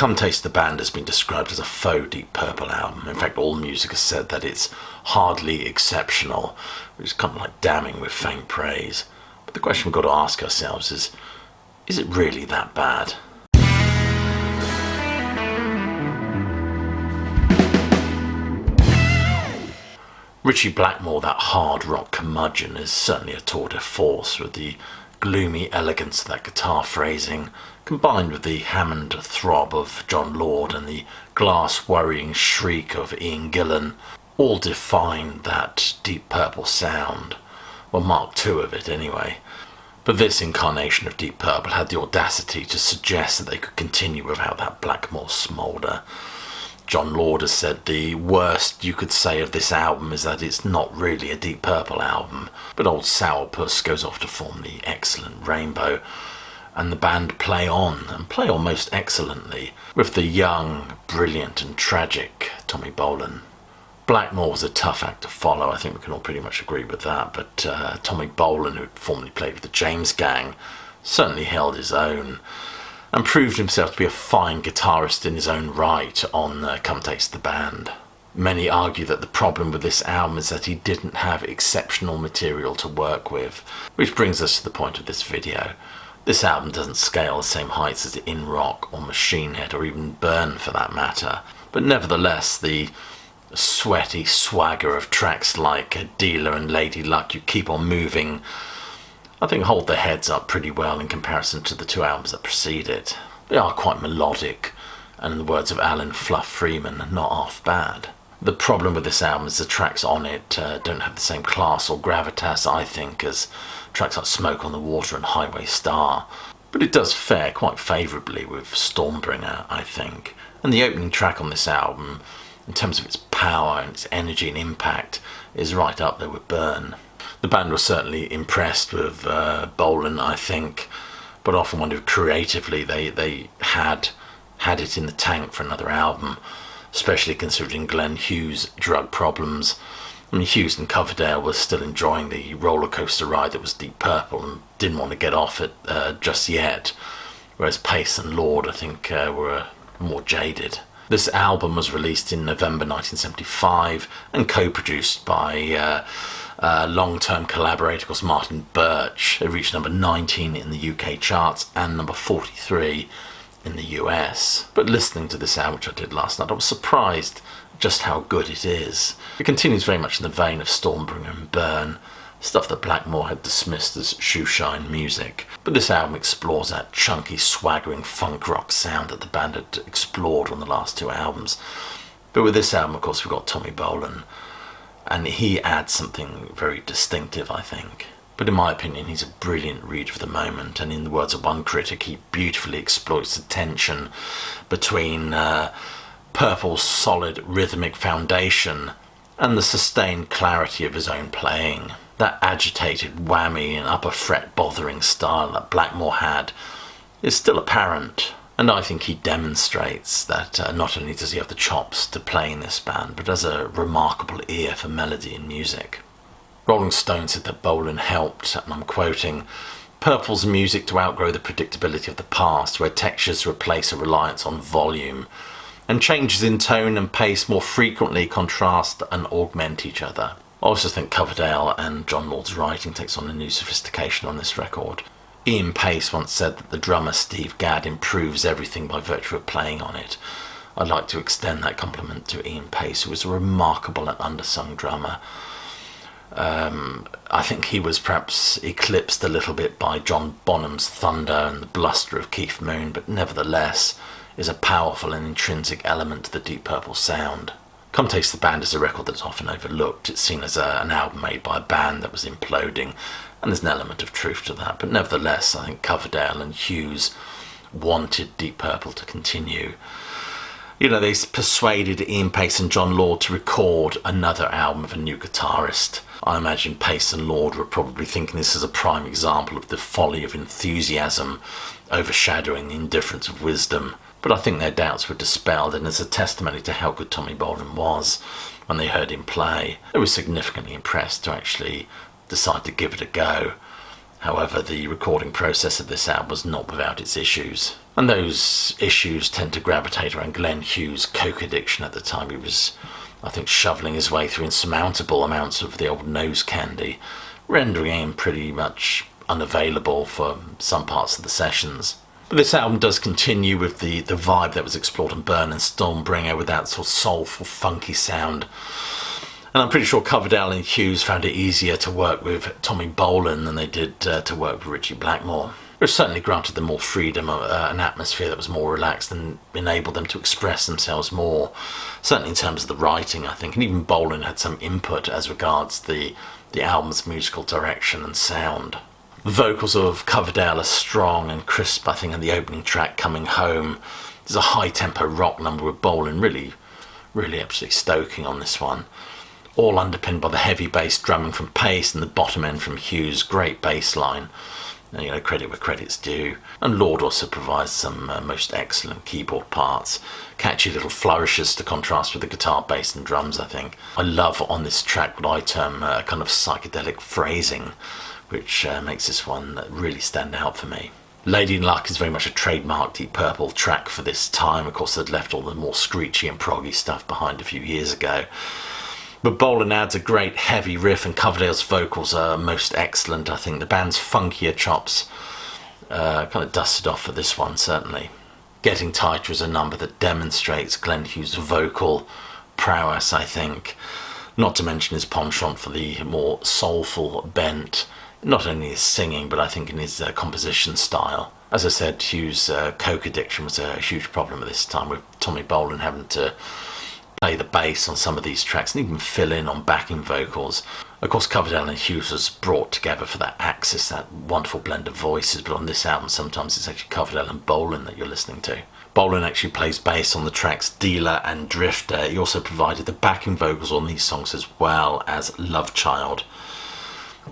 Come Taste the Band has been described as a faux Deep Purple album. In fact, all music has said that it's hardly exceptional, which is kind of like damning with faint praise. But the question we've got to ask ourselves is it really that bad? Ritchie Blackmore, that hard rock curmudgeon, is certainly a tour de force with the gloomy elegance of that guitar phrasing, combined with the Hammond throb of John Lord and the glass-worrying shriek of Ian Gillan, all define that Deep Purple sound. Well, Mark II of it anyway. But this incarnation of Deep Purple had the audacity to suggest that they could continue without that Blackmore smoulder. John Lord has said the worst you could say of this album is that it's not really a Deep Purple album, but old Sourpuss goes off to form the excellent Rainbow, and the band play on, and play on most excellently, with the young, brilliant and tragic Tommy Bolin. Blackmore was a tough act to follow, I think we can all pretty much agree with that, but Tommy Bolin, who formerly played with the James Gang, certainly held his own, and proved himself to be a fine guitarist in his own right on Come Taste the Band. Many argue that the problem with this album is that he didn't have exceptional material to work with, which brings us to the point of this video. This album doesn't scale the same heights as In Rock or Machine Head or even Burn for that matter, but nevertheless the sweaty swagger of tracks like Dealer and Lady Luck, You Keep On Moving, I think hold their heads up pretty well in comparison to the two albums that precede it. They are quite melodic, and in the words of Alan Fluff Freeman, not half bad. The problem with this album is the tracks on it don't have the same class or gravitas, I think, as tracks like Smoke on the Water and Highway Star. But it does fare quite favourably with Stormbringer, I think. And the opening track on this album, in terms of its power and its energy and impact, is right up there with Burn. The band was certainly impressed with Bolin, I think, but often wondered if creatively they had it in the tank for another album, especially considering Glenn Hughes' drug problems. I mean, Hughes and Coverdale were still enjoying the roller coaster ride that was Deep Purple and didn't want to get off it just yet, whereas Pace and Lord, I think, were more jaded. This album was released in November 1975 and co-produced by long-term collaborator, of course, Martin Birch. It reached number 19 in the UK charts and number 43 in the US. But listening to this album, which I did last night, I was surprised just how good it is. It continues very much in the vein of Stormbringer and Burn, stuff that Blackmore had dismissed as shoeshine music. But this album explores that chunky, swaggering funk rock sound that the band had explored on the last two albums. But with this album, of course, we've got Tommy Bolin, and he adds something very distinctive, I think. But in my opinion, he's a brilliant reader of the moment, and in the words of one critic, he beautifully exploits the tension between Purple's solid rhythmic foundation and the sustained clarity of his own playing. That agitated whammy and upper fret bothering style that Blackmore had is still apparent, and I think he demonstrates that not only does he have the chops to play in this band, but has a remarkable ear for melody and music. Rolling Stone said that Bolin helped, and I'm quoting, Purple's music to outgrow the predictability of the past, where textures replace a reliance on volume, and changes in tone and pace more frequently contrast and augment each other. I also think Coverdale and John Lord's writing takes on a new sophistication on this record. Ian Pace once said that the drummer Steve Gadd improves everything by virtue of playing on it. I'd like to extend that compliment to Ian Pace, who was a remarkable and undersung drummer. I think he was perhaps eclipsed a little bit by John Bonham's thunder and the bluster of Keith Moon, but nevertheless is a powerful and intrinsic element to the Deep Purple sound. Come Taste the Band is a record that's often overlooked. It's seen as an album made by a band that was imploding, and there's an element of truth to that. But nevertheless, I think Coverdale and Hughes wanted Deep Purple to continue. You know, they persuaded Ian Pace and John Lord to record another album of a new guitarist. I imagine Pace and Lord were probably thinking this is a prime example of the folly of enthusiasm overshadowing the indifference of wisdom. But I think their doubts were dispelled, and as a testimony to how good Tommy Bolin was when they heard him play, they were significantly impressed to actually decide to give it a go. However, the recording process of this album was not without its issues. And those issues tend to gravitate around Glenn Hughes' coke addiction at the time. He was, I think, shoveling his way through insurmountable amounts of the old nose candy, rendering him pretty much unavailable for some parts of the sessions. But this album does continue with the vibe that was explored in Burn and Stormbringer, with that sort of soulful, funky sound. And I'm pretty sure Coverdale and Hughes found it easier to work with Tommy Bolin than they did to work with Ritchie Blackmore. It certainly granted them more freedom, an atmosphere that was more relaxed and enabled them to express themselves more, certainly in terms of the writing, I think. And even Bolin had some input as regards the album's musical direction and sound. The vocals of Coverdale are strong and crisp, I think, and the opening track, Coming Home, is a high-tempo rock number with Bolin really absolutely stoking on this one. All underpinned by the heavy bass drumming from Pace and the bottom end from Hughes. Great bass line. You know, credit where credit's due. And Lord also provides some most excellent keyboard parts. Catchy little flourishes to contrast with the guitar, bass and drums, I think. I love on this track what I term a kind of psychedelic phrasing, which makes this one really stand out for me. Lady in Luck is very much a trademark Deep Purple track for this time. Of course, they'd left all the more screechy and proggy stuff behind a few years ago. But Bolin adds a great heavy riff, and Coverdale's vocals are most excellent. I think the band's funkier chops kind of dusted off for this one, certainly. Getting Tighter is a number that demonstrates Glenn Hughes' vocal prowess, I think. Not to mention his penchant for the more soulful bent, not only his singing, but I think in his composition style. As I said, Hughes' coke addiction was a huge problem at this time, with Tommy Bolin having to play the bass on some of these tracks and even fill in on backing vocals. Of course, Coverdale and Hughes was brought together for that axis, that wonderful blend of voices, but on this album sometimes it's actually Coverdale and Bolin that you're listening to. Bolin actually plays bass on the tracks Dealer and Drifter. He also provided the backing vocals on these songs as well as Love Child.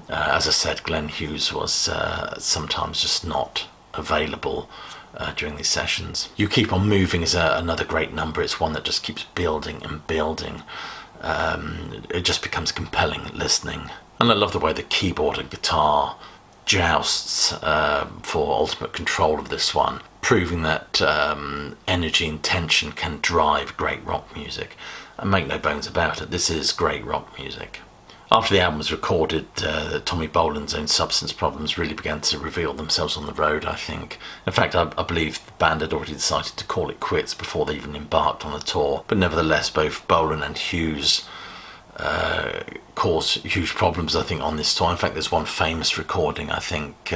As I said, Glenn Hughes was sometimes just not available during these sessions. You Keep On Moving is another great number. It's one that just keeps building and building. It just becomes compelling listening. And I love the way the keyboard and guitar jousts for ultimate control of this one, proving that energy and tension can drive great rock music. And make no bones about it, this is great rock music. After the album was recorded, Tommy Bolin's own substance problems really began to reveal themselves on the road, I think. In fact, I believe the band had already decided to call it quits before they even embarked on the tour. But nevertheless, both Bolin and Hughes caused huge problems, I think, on this tour. In fact, there's one famous recording, I think,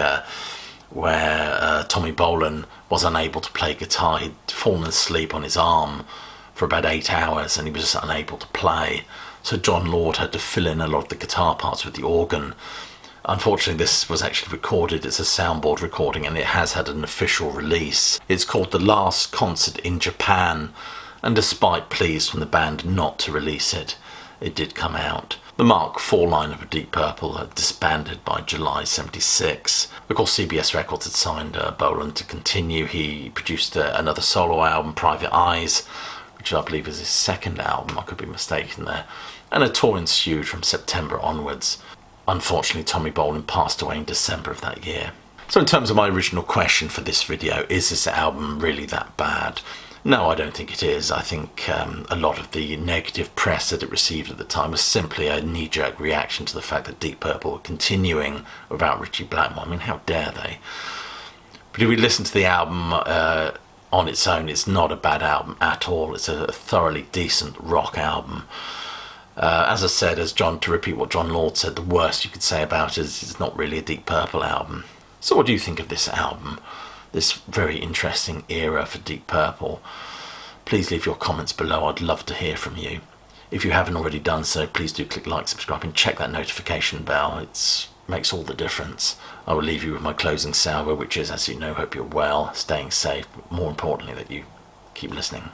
where Tommy Bolin was unable to play guitar. He'd fallen asleep on his arm for about 8 hours and he was just unable to play. So John Lord had to fill in a lot of the guitar parts with the organ. Unfortunately, this was actually recorded. It's a soundboard recording and it has had an official release. It's called The Last Concert in Japan, and despite pleas from the band not to release it, it did come out. The Mark IV lineup of Deep Purple had disbanded by July '76. Of course, CBS Records had signed Bolin to continue. He produced another solo album, Private Eyes, which I believe is his second album. I could be mistaken there. And a tour ensued from September onwards. Unfortunately, Tommy Bolin passed away in December of that year. So in terms of my original question for this video, is this album really that bad? No, I don't think it is. I think a lot of the negative press that it received at the time was simply a knee-jerk reaction to the fact that Deep Purple were continuing without Ritchie Blackmore. I mean, how dare they? But if we listen to the album on its own, it's not a bad album at all. It's a thoroughly decent rock album. As I said, to repeat what John Lord said, the worst you could say about it is it's not really a Deep Purple album. So what do you think of this album? This very interesting era for Deep Purple? Please leave your comments below. I'd love to hear from you. If you haven't already done so, please do click like, subscribe and check that notification bell. It makes all the difference. I will leave you with my closing salvo, which is, as you know, hope you're well, staying safe, but more importantly that you keep listening.